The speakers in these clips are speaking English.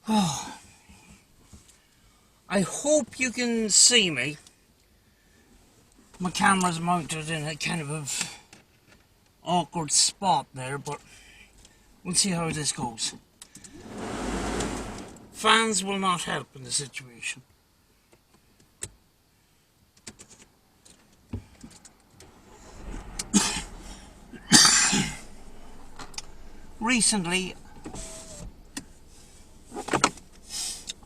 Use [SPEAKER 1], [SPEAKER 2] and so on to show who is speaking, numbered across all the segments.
[SPEAKER 1] Oh, I hope you can see me. My camera's mounted in a kind of a awkward spot there, but we'll see how this goes. Fans will not help in the situation. Recently,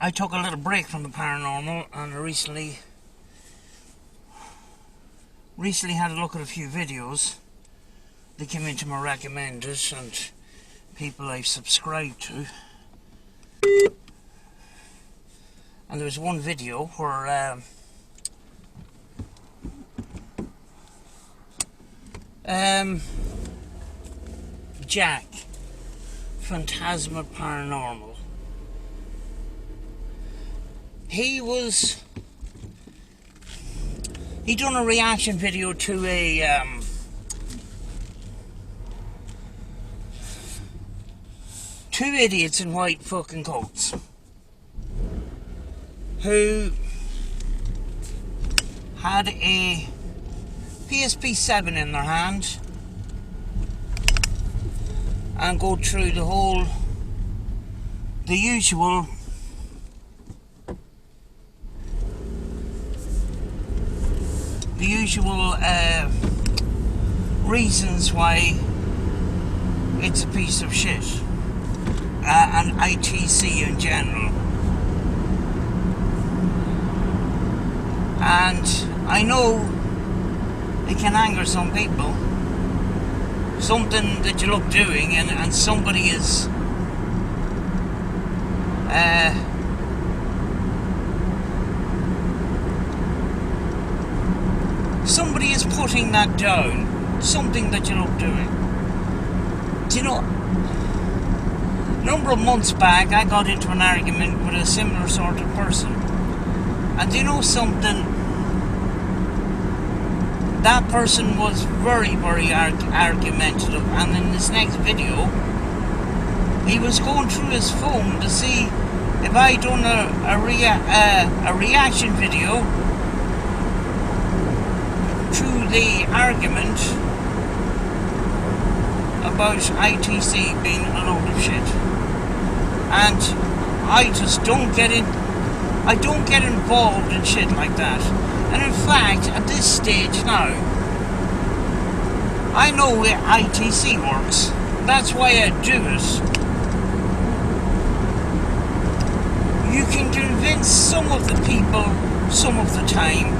[SPEAKER 1] I took a little break from the paranormal, and I recently had a look at a few videos that came into my recommended and people I've subscribed to. And there was one video where Jack, Phantasma Paranormal, he done a reaction video to a two idiots in white fucking coats who had a PSP-7 in their hand and go through the usual reasons why it's a piece of shit, and ITC in general. And I know it can anger some people, something that you look doing and somebody is putting that down, something that you look doing. Do you know, a number of months back I got into an argument with a similar sort of person, and do you know something? That person was very, very argumentative, and in this next video he was going through his phone to see if I done a reaction video to the argument about ITC being a load of shit. And I just don't get involved in shit like that. And in fact, at this stage now, I know where ITC works. That's why I do it. You can convince some of the people some of the time,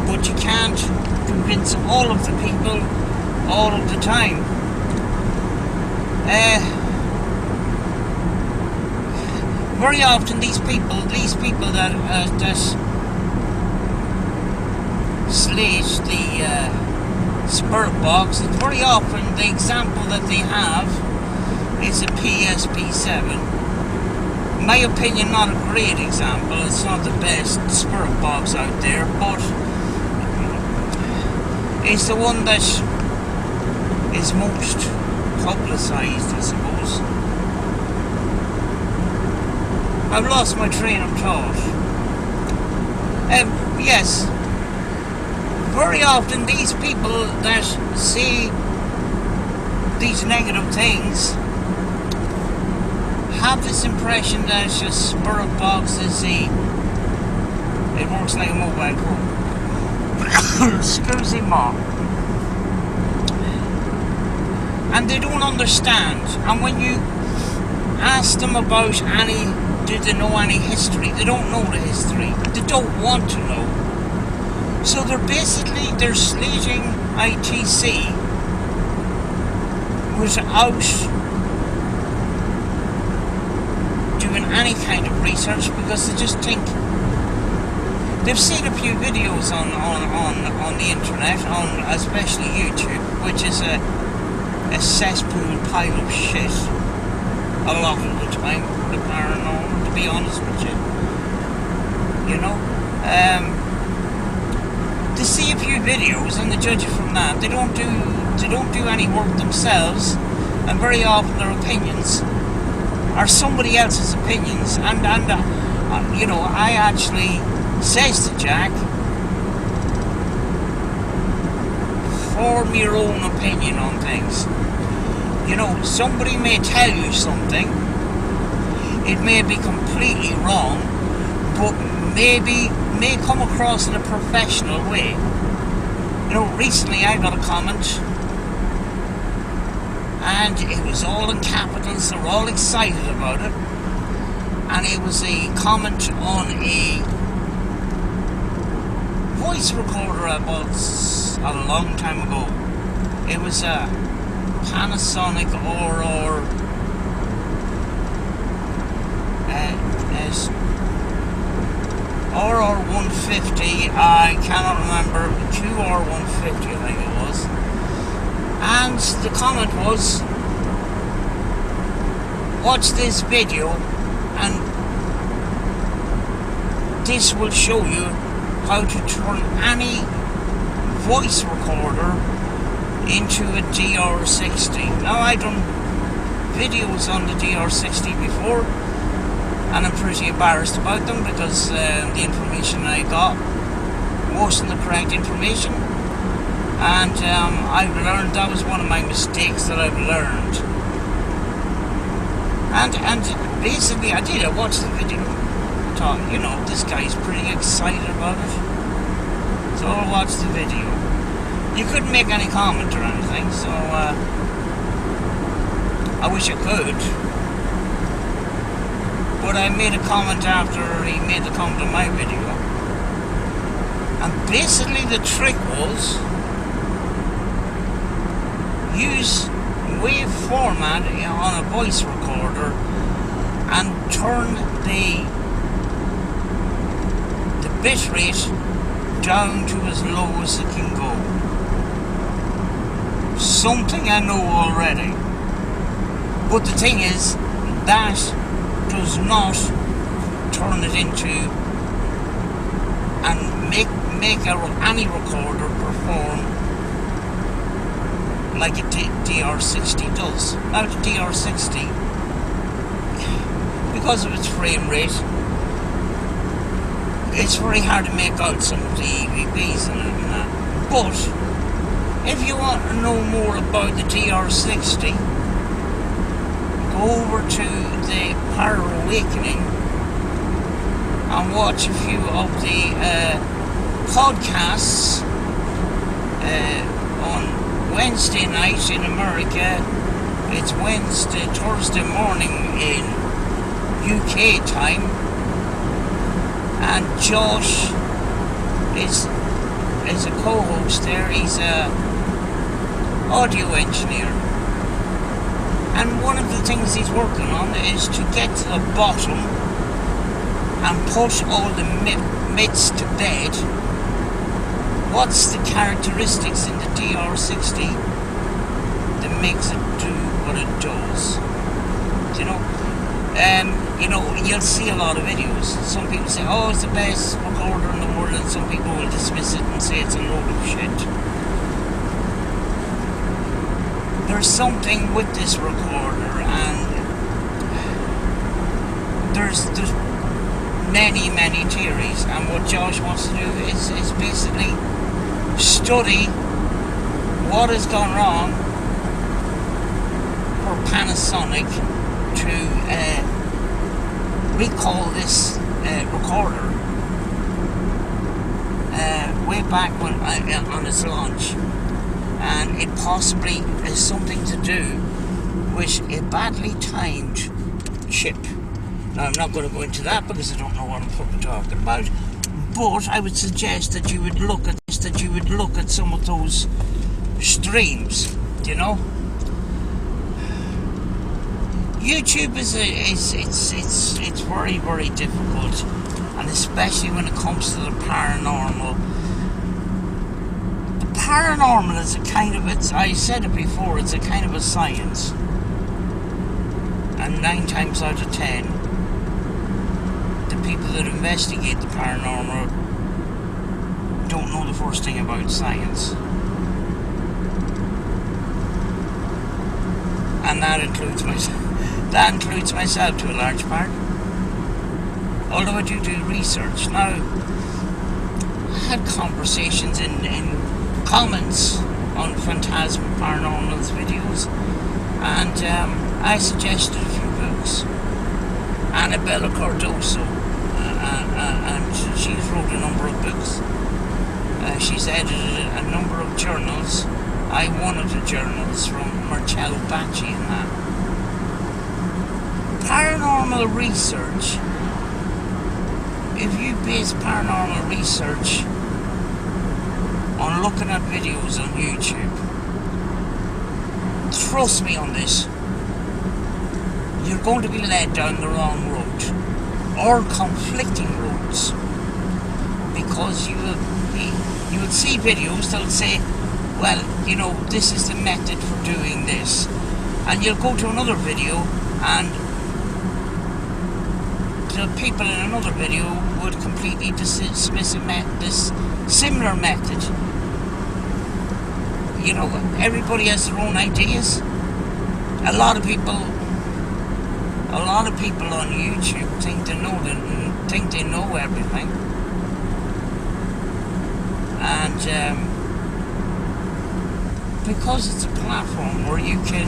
[SPEAKER 1] but you can't convince all of the people all of the time. Very often these people that slate the spirit box, it's very often the example that they have is a PSP-7. In my opinion, not a great example. It's not the best spirit box out there, but it's the one that is most publicised, I suppose. I've lost my train of thought. Yes, very often these people that say these negative things have this impression that it's just spirit boxes. It works like a mobile phone. Excuse me, Mom. And they don't understand. And when you ask them about do they know any history? They don't know the history. They don't want to know. So they're slating ITC without doing any kind of research, because they just think they've seen a few videos on the internet, on especially YouTube, which is a cesspool pile of shit a lot of the time, the paranormal, to be honest with you. You know, they see a few videos and they judge it from that. They don't do any work themselves, and very often their opinions are somebody else's opinions. And you know, I actually says to Jack, form your own opinion on things. You know, somebody may tell you something, it may be completely wrong, but maybe may come across in a professional way. You know, recently I got a comment, and it was all in capitals, they were all excited about it, and it was a comment on a voice recorder I bought a long time ago. It was a Panasonic RR150, I cannot remember, QR150 I think it was. And the comment was, watch this video and this will show you how to turn any voice recorder into a DR60. Now, I've done videos on the DR60 before, and I'm pretty embarrassed about them because the information I got wasn't the correct information, and I've learned that was one of my mistakes that I've learned. And basically, I watched the video, thought, you know, this guy's pretty excited about it, so I watched the video. You couldn't make any comment or anything, so I wish I could. But I made a comment after he made the comment on my video. And basically the trick was use wave format on a voice recorder and turn the bit rate down to as low as it can go. Something I know already. But the thing is, that does not turn it into and make any recorder perform like a DR60 does. Now the DR60, because of its frame rate, it's very hard to make out some of the EVPs and that. But if you want to know more about the DR60, go over to the Parawakening and watch a few of the podcasts on Wednesday night in America. It's Thursday morning in UK time, and Josh is a co-host there. He's a audio engineer. And one of the things he's working on is to get to the bottom and put all the myths to bed. What's the characteristics in the DR60 that makes it do what it does? You know, you'll see a lot of videos. Some people say, oh, it's the best recorder in the world, and some people will dismiss it and say it's a load of shit. There's something with this recorder, and there's many theories, and what Josh wants to do is basically study what has gone wrong for Panasonic to recall this recorder way back when on its launch. And it possibly has something to do with a badly timed chip. Now, I'm not going to go into that because I don't know what I'm fucking talking about. But I would suggest that you would look at some of those streams. You know, YouTube is it's very difficult, and especially when it comes to the paranormal. Paranormal is a kind of, I said it before, it's a kind of a science. And 9 times out of 10, the people that investigate the paranormal don't know the first thing about science. And that includes myself. That includes myself to a large part. Although I do research. Now, I had conversations in comments on Phantasm Paranormal's videos, and I suggested a few books. Annabella Cardoso, and she's wrote a number of books. She's edited a number of journals. I one of the journals from Marcello Bacci and that. Paranormal research. If you base paranormal research on looking at videos on YouTube, trust me on this, you're going to be led down the wrong road, or conflicting roads, because you will see videos that'll say, well, you know, this is the method for doing this, and you'll go to another video and the people in another video would completely dismiss this similar method. You know, everybody has their own ideas. A lot of people on YouTube think they know everything, and because it's a platform where you can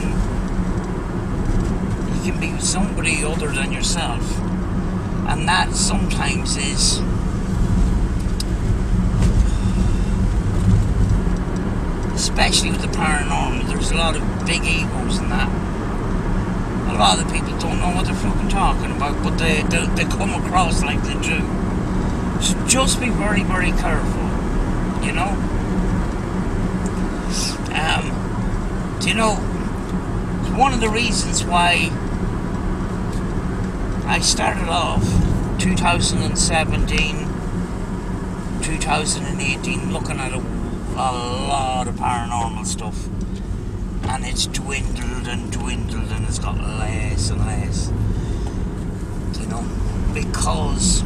[SPEAKER 1] be somebody other than yourself, and that sometimes is especially with the paranormal, there's a lot of big egos in that. A lot of people don't know what they're fucking talking about, but they come across like they do. So just be very, very careful, you know. Do you know, one of the reasons why I started off 2017, 2018 looking at a lot of paranormal stuff, and it's dwindled and it's got less and less, you know, because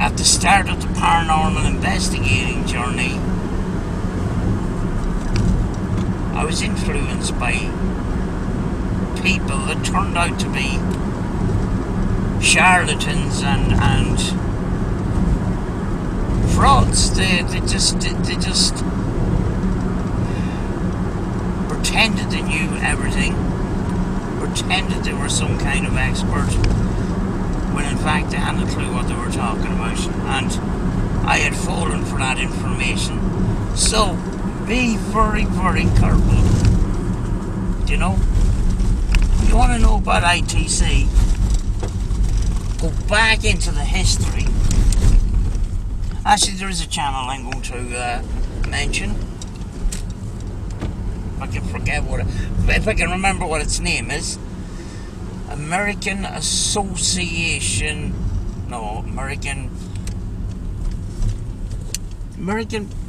[SPEAKER 1] at the start of the paranormal investigating journey, I was influenced by people that turned out to be charlatans and frauds. They just pretended they knew everything, pretended they were some kind of expert, when in fact they hadn't a clue what they were talking about, and I had fallen for that information. So be very, very careful. You know, if you want to know about ITC, go back into the history. Actually, there is a channel I'm going to mention. If I can remember what its name is. American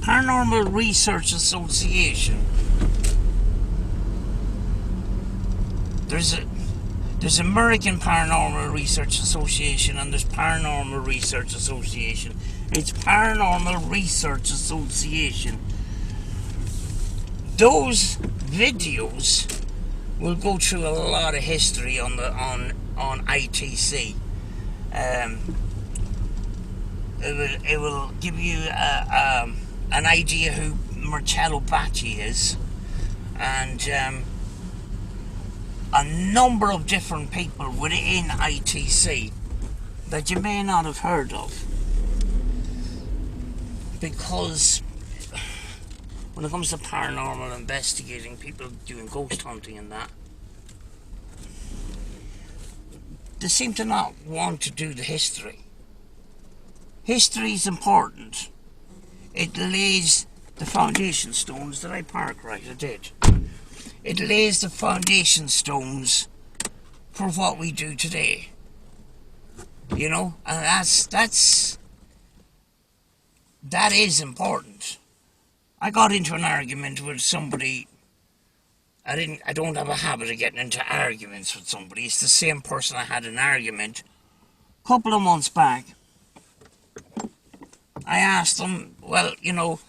[SPEAKER 1] Paranormal Research Association. There's American Paranormal Research Association and there's Paranormal Research Association. It's Paranormal Research Association. Those videos will go through a lot of history on ITC. It will give you an idea who Marcello Bacci is, and a number of different people within ITC that you may not have heard of, because when it comes to paranormal investigating, people doing ghost hunting and that, they seem to not want to do the history. History is important. It lays the foundation stones that I did. It lays the foundation stones for what we do today. You know, and that is important. I got into an argument with somebody. I don't have a habit of getting into arguments with somebody. It's the same person I had an argument a couple of months back. I asked them, well, you know,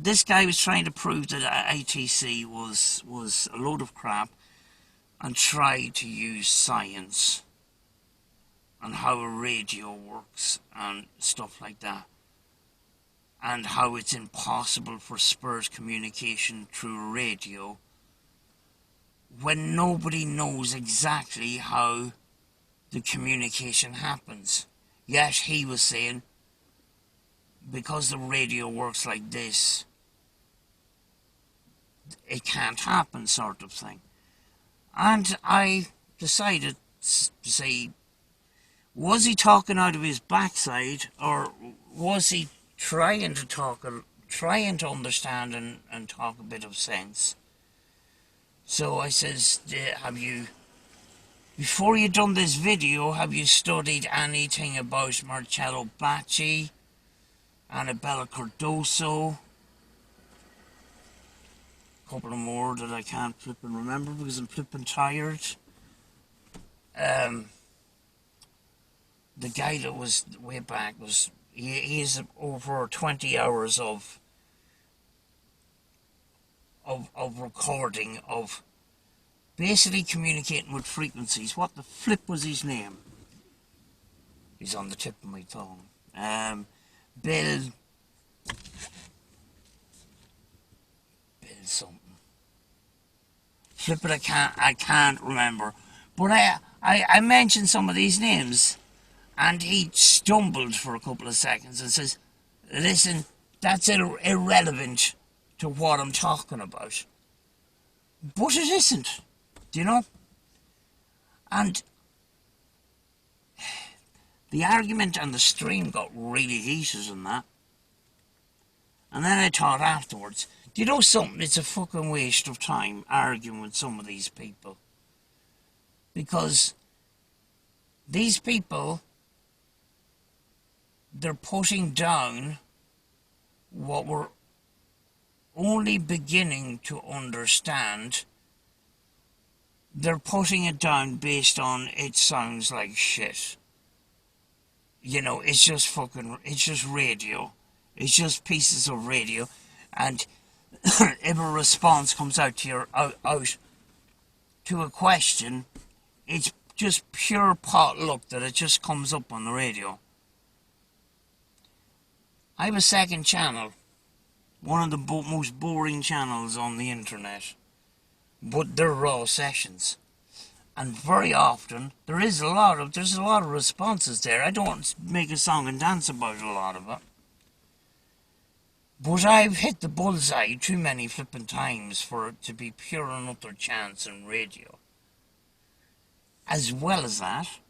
[SPEAKER 1] this guy was trying to prove that ITC was a load of crap, and tried to use science and how a radio works and stuff like that, and how it's impossible for spirit communication through radio, when nobody knows exactly how the communication happens. Yet he was saying, because the radio works like this, it can't happen, sort of thing. And I decided to say, was he talking out of his backside, or was he trying to understand and talk a bit of sense? So I says, before you done this video, have you studied anything about Marcello Bacci, Annabella Cardoso, a couple of more that I can't flipping remember because I'm flipping tired. The guy that was way back was, he has over 20 hours of recording of basically communicating with frequencies. What the flip was his name? He's on the tip of my tongue. Bill something. Flip it, I can't remember. But I mentioned some of these names, and he stumbled for a couple of seconds and says, listen, that's irrelevant to what I'm talking about. But it isn't, do you know? And the argument and the stream got really heated in that. And then I thought afterwards, do you know something? It's a fucking waste of time arguing with some of these people. Because these people, they're putting down what we're only beginning to understand. They're putting it down based on it sounds like shit. You know, it's just radio. It's just pieces of radio. And if a response comes out to out to a question, it's just pure potluck that it just comes up on the radio. I have a second channel, one of the most boring channels on the internet, but they're raw sessions, and very often there's a lot of responses there. I don't make a song and dance about a lot of it, but I've hit the bullseye too many flipping times for it to be pure and utter chance in radio. As well as that,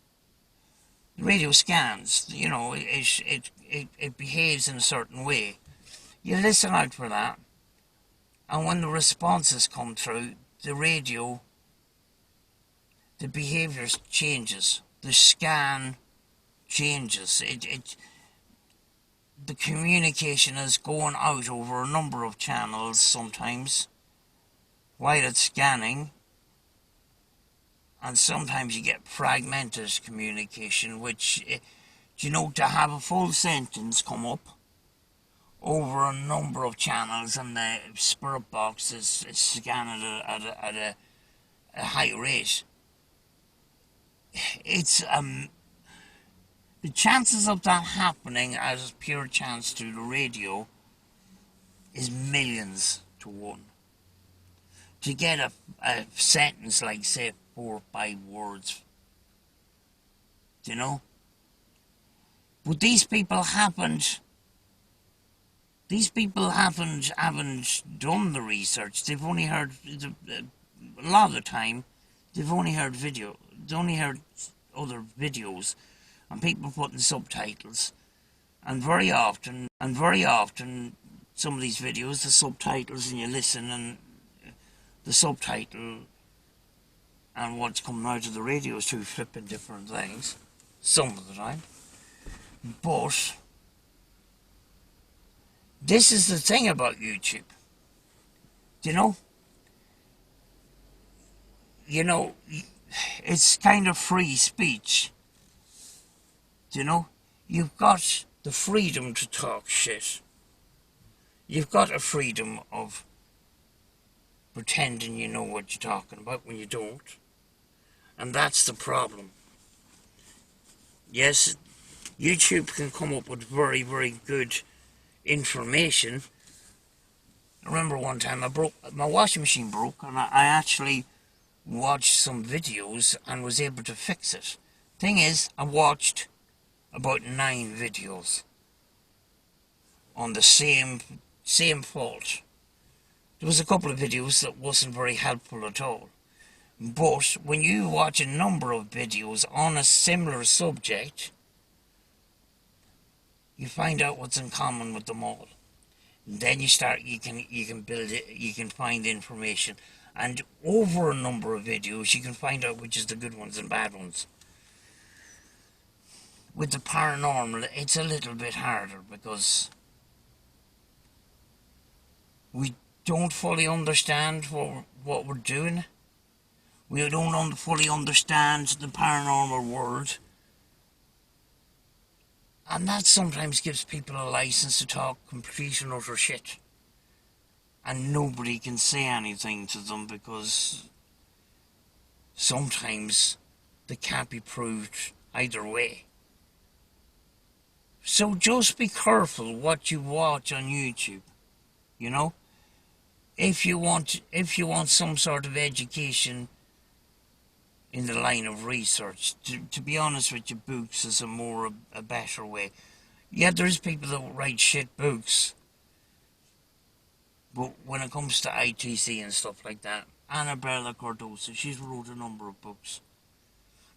[SPEAKER 1] the radio scans, you know, it behaves in a certain way. You listen out for that, and when the responses come through, the radio, the behaviour changes, the scan changes. The communication is going out over a number of channels sometimes while it's scanning. And sometimes you get fragmented communication, which, you know, to have a full sentence come up over a number of channels and the spirit box is scanning at a high rate. It's, the chances of that happening as a pure chance through the radio is millions to one. To get a sentence like, say, 4 or 5 words, you know? But these people haven't done the research. They've only heard, a lot of the time, they've only heard other videos and people putting subtitles. And very often, some of these videos, the subtitles, and you listen and the subtitle and what's coming out of the radio is two flipping different things, some of the time. But this is the thing about YouTube. You know, it's kind of free speech. You know, you've got the freedom to talk shit. you've got a freedom of pretending you know what you're talking about when you don't. And that's the problem. Yes, YouTube can come up with very, very good information. I remember one time my washing machine broke, and I actually watched some videos and was able to fix it. Thing is, I watched about 9 videos on the same fault. There was a couple of videos that wasn't very helpful at all. But when you watch a number of videos on a similar subject, you find out what's in common with them all. And then you can build it, you can find information. And over a number of videos, you can find out which is the good ones and bad ones. With the paranormal, it's a little bit harder because we don't fully understand what we're doing. We don't fully understand the paranormal world. And that sometimes gives people a license to talk complete and utter shit. And nobody can say anything to them because sometimes they can't be proved either way. So just be careful what you watch on YouTube, you know? If you want some sort of education in the line of research, to be honest with you, books is a better way. Yeah, there's people that write shit books, but when it comes to ITC and stuff like that, Annabella Cardoso, she's wrote a number of books.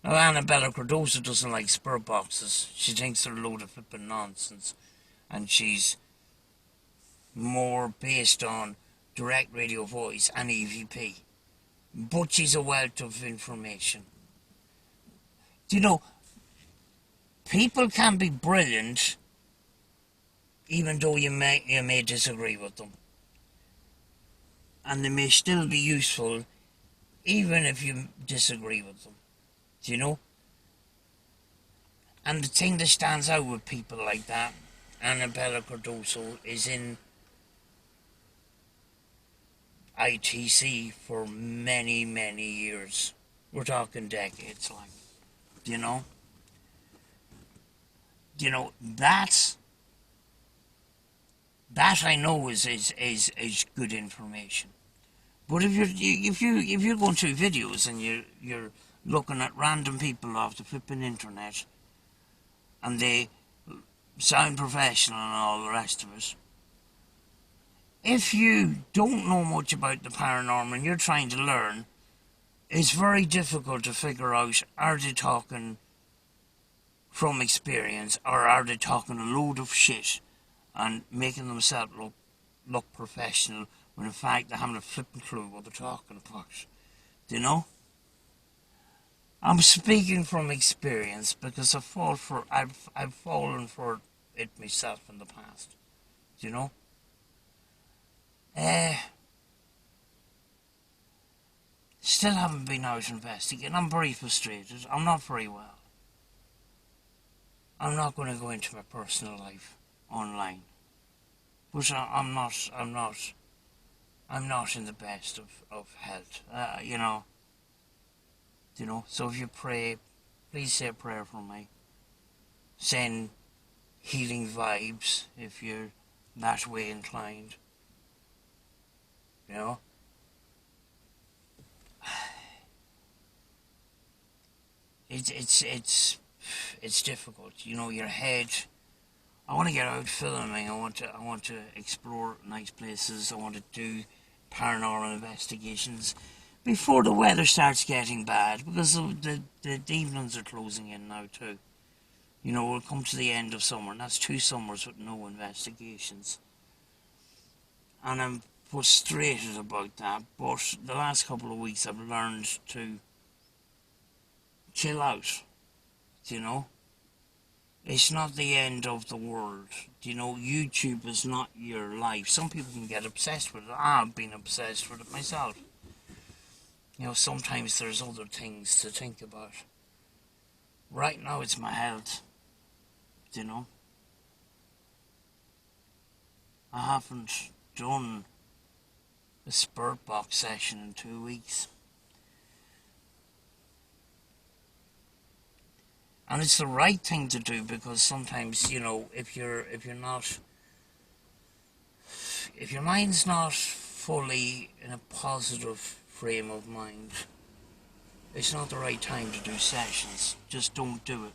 [SPEAKER 1] Now, Annabella Cardoso doesn't like spirit boxes. She thinks they're a load of flipping nonsense. And she's more based on direct radio voice and EVP. But she's a wealth of information. Do you know, people can be brilliant even though you may disagree with them. And they may still be useful even if you disagree with them. Do you know? And the thing that stands out with people like that, Annabella Cardoso, is in ITC for many, many years. We're talking decades, like. Do you know? Do you know, that I know is good information. But if you're going through videos and you're looking at random people off the flipping internet and they sound professional and all the rest of it, if you don't know much about the paranormal and you're trying to learn, it's very difficult to figure out, are they talking from experience or are they talking a load of shit and making themselves look professional when in fact they haven't a flipping clue what they're talking about. Do you know? I'm speaking from experience because I've fallen for it myself in the past. Do you know? Still haven't been out investigating. I'm very frustrated. I'm not very well. I'm not going to go into my personal life online. But I'm not in the best of health. You know. You know, so if you pray, please say a prayer for me. Send healing vibes if you're that way inclined. You know? It's difficult. You know, your head. I want to get out filming. I want to explore nice places. I want to do paranormal investigations before the weather starts getting bad, because the evenings are closing in now too. You know, we'll come to the end of summer, and that's 2 summers with no investigations. And I'm frustrated about that, but the last couple of weeks I've learned to chill out, you know? It's not the end of the world. You know, YouTube is not your life. Some people can get obsessed with it. I've been obsessed with it myself. You know, sometimes there's other things to think about. Right now it's my health, you know. I haven't done a Spirit Box session in 2 weeks. And it's the right thing to do, because sometimes, you know, if your mind's not fully in a positive frame of mind, it's not the right time to do sessions. Just don't do it.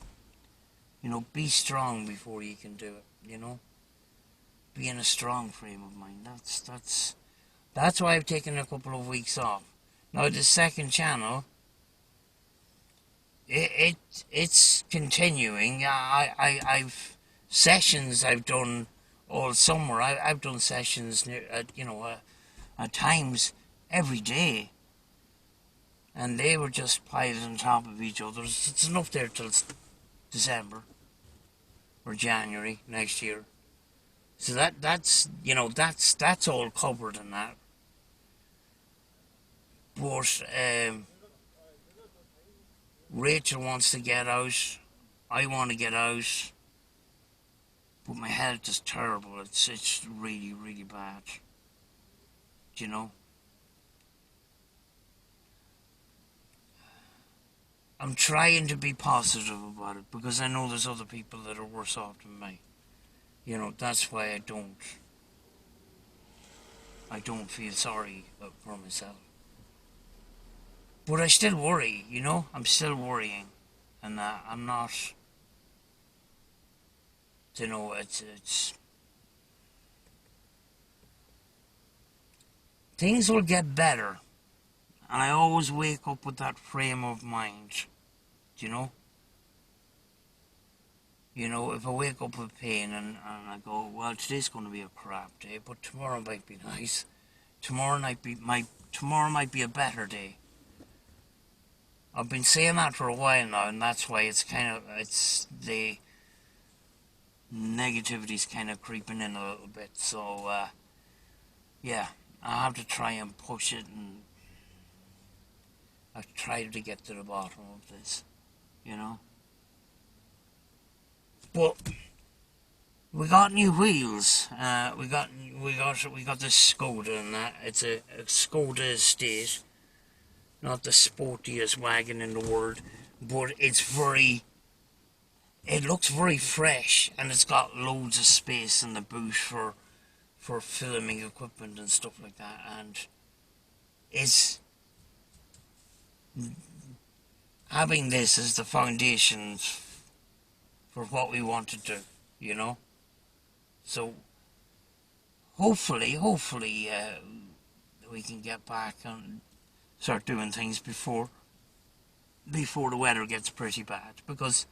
[SPEAKER 1] You know, be strong before you can do it, you know? Be in a strong frame of mind. That's why I've taken a couple of weeks off. Now, the second channel, it's continuing. I've sessions I've done all summer. I've done sessions, at times every day, and they were just piled on top of each other. It's enough there till December or January next year. So that's all covered in that. But Rachel wants to get out. I want to get out. But my health is terrible. It's really, really bad. You know? I'm trying to be positive about it, because I know there's other people that are worse off than me. You know, that's why I don't feel sorry for myself. But I still worry, you know? I'm still worrying. And I'm not... You know, it's... Things will get better. And I always wake up with that frame of mind. You know? You know, if I wake up with pain and I go, well, today's going to be a crap day, but tomorrow might be nice. Tomorrow might be a better day. I've been saying that for a while now, and that's why it's the negativity's kind of creeping in a little bit. So, yeah, I have to try and push it, and I've tried to get to the bottom of this, you know. But we got new wheels. We got this Skoda, and that it's a Skoda estate. Not the sportiest wagon in the world, but it looks very fresh, and it's got loads of space in the boot for filming equipment and stuff like that, and it's having this as the foundation for what we want to do, you know. So hopefully we can get back and start doing things before the weather gets pretty bad, because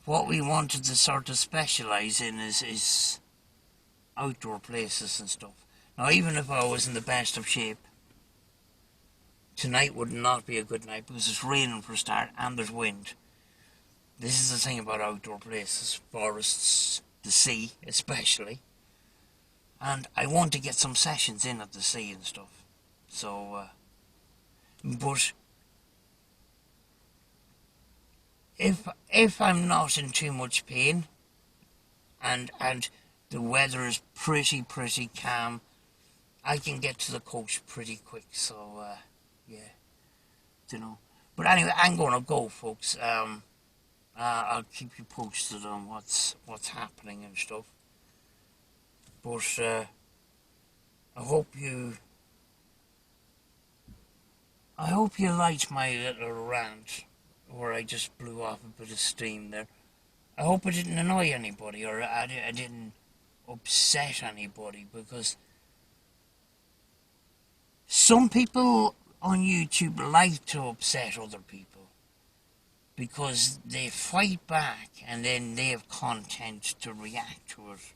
[SPEAKER 1] what we wanted to sort of specialise in is outdoor places and stuff. Now, even if I was in the best of shape, tonight would not be a good night, because it's raining for a start and there's wind. This is the thing about outdoor places, forests, the sea especially, and I want to get some sessions in at the sea and stuff. So, but if I'm not in too much pain, and the weather is pretty calm, I can get to the coast pretty quick. So, yeah, you know. But anyway, I'm gonna go, folks. I'll keep you posted on what's happening and stuff. But I hope you liked my little rant, where I just blew off a bit of steam there. I hope I didn't annoy anybody, or I didn't upset anybody, because some people on YouTube like to upset other people, because they fight back and then they have content to react to it.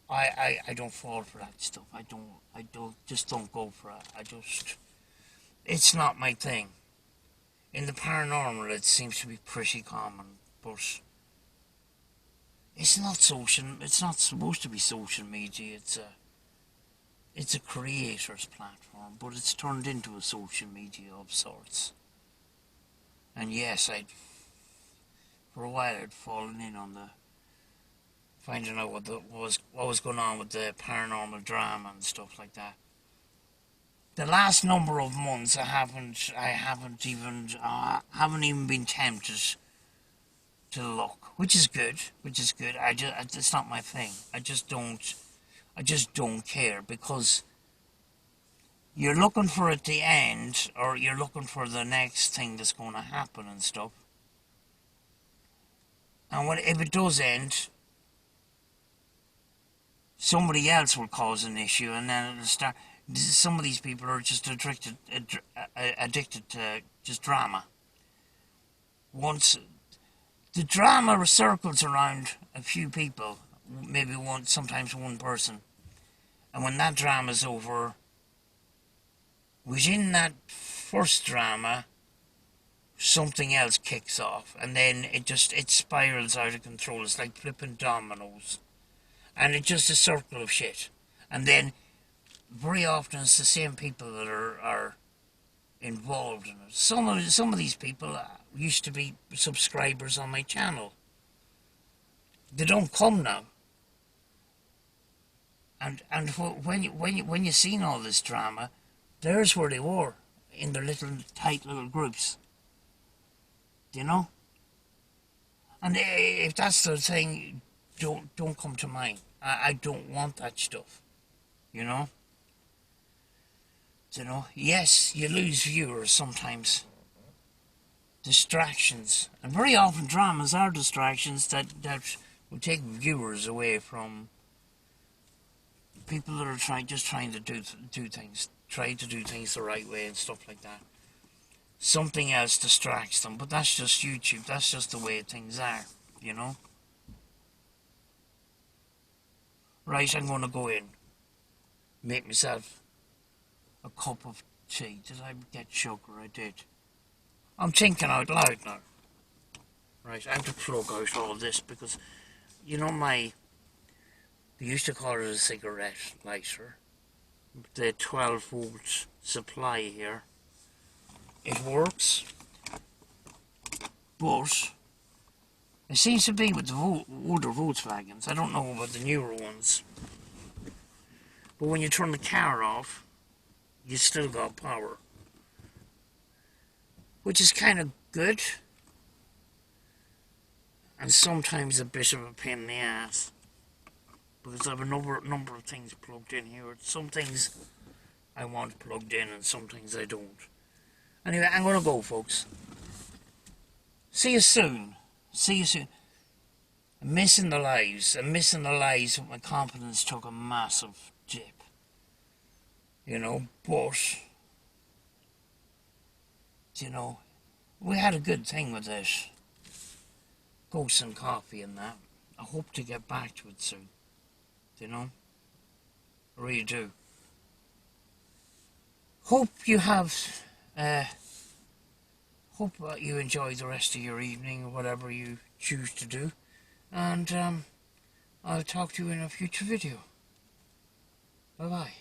[SPEAKER 1] I don't fall for that stuff. I don't go for it. It's not my thing. In the paranormal, it seems to be pretty common, but it's not supposed to be social media. It's a creator's platform, but it's turned into a social media of sorts. And yes, for a while I'd fallen in on finding out what was going on with the paranormal drama and stuff like that. The last number of months, I haven't even been tempted to look, which is good. It's not my thing. I just don't care, because you're looking for at the end, or you're looking for the next thing that's going to happen and stuff. And if it does end, somebody else will cause an issue, and then it'll start. Some of these people are just addicted to just drama. Once the drama circles around a few people, maybe sometimes one person, and when that drama's over, within that first drama, something else kicks off, and then it spirals out of control. It's like flipping dominoes, and it's just a circle of shit. And then very often it's the same people that are involved in it. Some of these people used to be subscribers on my channel. They don't come now. And when you seen all this drama, there's where they were, in their tight little groups. You know? And if that's the thing, don't come to mine. I don't want that stuff. You know? You know? Yes, you lose viewers sometimes. Distractions. And very often dramas are distractions that will take viewers away from people that are trying to do things. Try to do things the right way and stuff like that. Something else distracts them, but that's just YouTube. That's just the way things are, you know. Right, I'm going to go in, make myself a cup of tea. Did I get sugar? I did. I'm thinking out loud now. Right, I have to plug out all this because, you know, they used to call it a cigarette lighter. The 12 volt supply here. It works, but it seems to be with the older Volkswagens. I don't know about the newer ones. But when you turn the car off, you still got power. Which is kind of good. And sometimes a bit of a pain in the ass. Because I have a number of things plugged in here. Some things I want plugged in and some things I don't. Anyway, I'm going to go, folks. See you soon. See you soon. I'm missing the lives. My confidence took a massive dip. You know, but, you know, we had a good thing with this. Ghosts and coffee and that. I hope to get back to it soon. You know? I really do. Hope you have... hope you enjoy the rest of your evening or whatever you choose to do, and I'll talk to you in a future video. Bye bye.